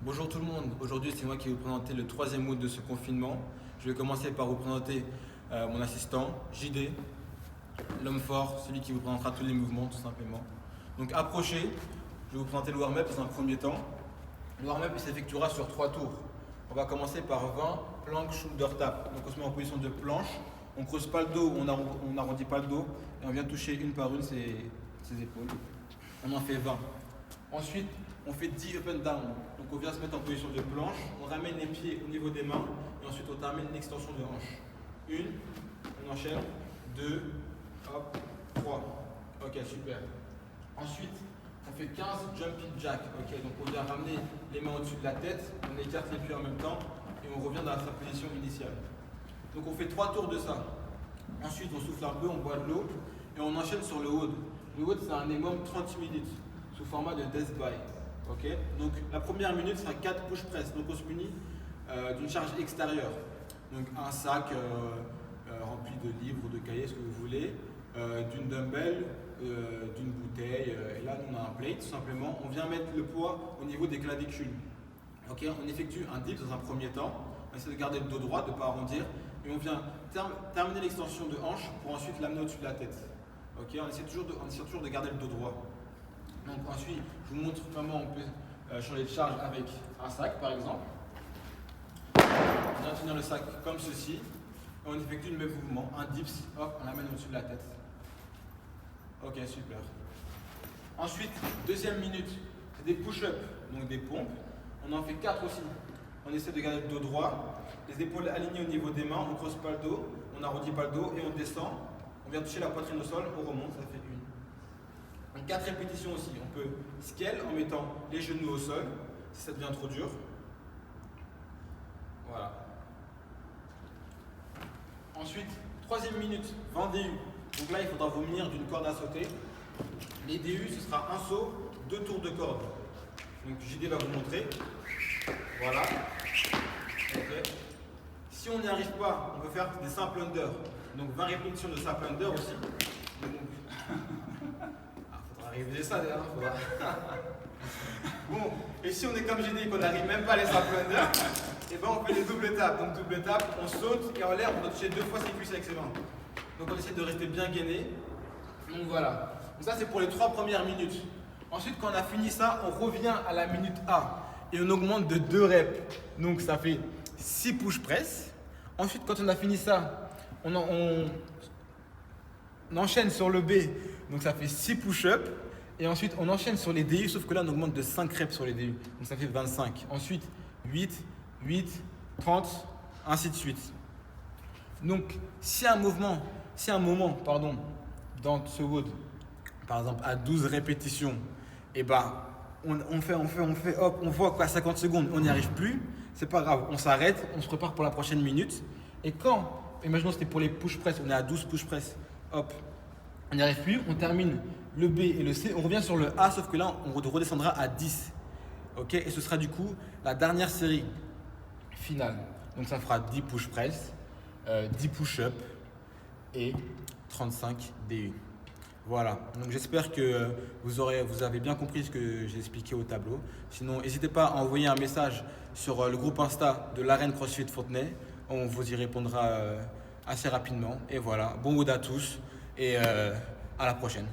Bonjour tout le monde, aujourd'hui c'est moi qui vais vous présenter le troisième mood de ce confinement. Je vais commencer par vous présenter mon assistant, JD, l'homme fort, celui qui vous présentera tous les mouvements tout simplement. Donc approchez, je vais vous présenter le warm-up dans un premier temps. Le warm-up s'effectuera sur 3 tours. On va commencer par 20 planches shoulder tap. Donc on se met en position de planche, on ne creuse pas le dos, on n'arrondit pas le dos et on vient toucher une par une ses épaules. On en fait 20. Ensuite, on fait 10 up and down. Donc on vient se mettre en position de planche, on ramène les pieds au niveau des mains et ensuite on termine l'extension de hanche. Une, on enchaîne, 2, hop, 3. Ok, super. Ensuite, on fait 15 jumping jack. Ok, donc on vient ramener les mains au-dessus de la tête, on écarte les pieds en même temps et on revient dans sa position initiale. Donc on fait 3 tours de ça. Ensuite, on souffle un peu, on boit de l'eau et on enchaîne sur le hold. Le hold, c'est un minimum 30 minutes sous format de death by. Okay. Donc la première minute sera 4 push press. Donc on se munit d'une charge extérieure. Donc un sac rempli de livres ou de cahiers, ce que vous voulez, d'une dumbbell, d'une bouteille. Et là, on a un plate tout simplement. On vient mettre le poids au niveau des clavicules. Okay. On effectue un dip dans un premier temps. On essaie de garder le dos droit, de ne pas arrondir. Et on vient terminer l'extension de hanche pour ensuite l'amener au-dessus de la tête. Okay. On essaie toujours de garder le dos droit. Donc ensuite, je vous montre comment on peut changer de charge avec un sac par exemple. On vient tenir le sac comme ceci et on effectue le même mouvement, un dips, hop, on l'amène au-dessus de la tête. Ok, super. Ensuite, deuxième minute, c'est des push-ups, donc des pompes. On en fait 4 aussi. On essaie de garder le dos droit, les épaules alignées au niveau des mains, on ne creuse pas le dos, on n'arrondit pas le dos et on descend. On vient toucher la poitrine au sol, on remonte, ça fait une. 4 répétitions aussi, on peut scale en mettant les genoux au sol, si ça devient trop dur. Voilà. Ensuite, troisième minute, 20 DU. Donc là, il faudra vous munir d'une corde à sauter. Les DU, ce sera un saut, 2 tours de corde. Donc JD va vous montrer. Voilà. Okay. Si on n'y arrive pas, on peut faire des simple under. Donc 20 répétitions de simple under aussi. Réviser ça d'ailleurs. Bon, et si on est comme j'ai dit qu'on n'arrive même pas à les simple under, et ben on fait les doubles tapes. Donc double tape, on saute et en l'air on doit toucher 2 fois ses cuisses avec ses mains. Donc on essaie de rester bien gainé. Donc voilà. Donc ça c'est pour les 3 premières minutes. Ensuite quand on a fini ça, on revient à la minute A et on augmente de 2 reps. Donc ça fait 6 push press. Ensuite quand on a fini ça, on enchaîne sur le B. Donc ça fait 6 push-ups. Et ensuite, on enchaîne sur les DU, sauf que là, on augmente de 5 reps sur les DU. Donc ça fait 25. Ensuite, 8, 30, ainsi de suite. Donc, si un moment, dans ce WOD, par exemple, à 12 répétitions, et on fait, hop, on voit qu'à 50 secondes, on n'y arrive plus, c'est pas grave, on s'arrête, on se prépare pour la prochaine minute. Et quand, imaginons c'était pour les push press, on est à 12 push press, hop, on n'y arrive plus, on termine le B et le C, on revient sur le A, sauf que là, on redescendra à 10. Okay, et ce sera du coup la dernière série finale. Donc ça fera 10 push press, 10 push-up et 35 DU. Voilà, donc j'espère que vous avez bien compris ce que j'ai expliqué au tableau. Sinon, n'hésitez pas à envoyer un message sur le groupe Insta de l'Arène CrossFit Fontenay. On vous y répondra assez rapidement. Et voilà, bon WOD à tous et à la prochaine.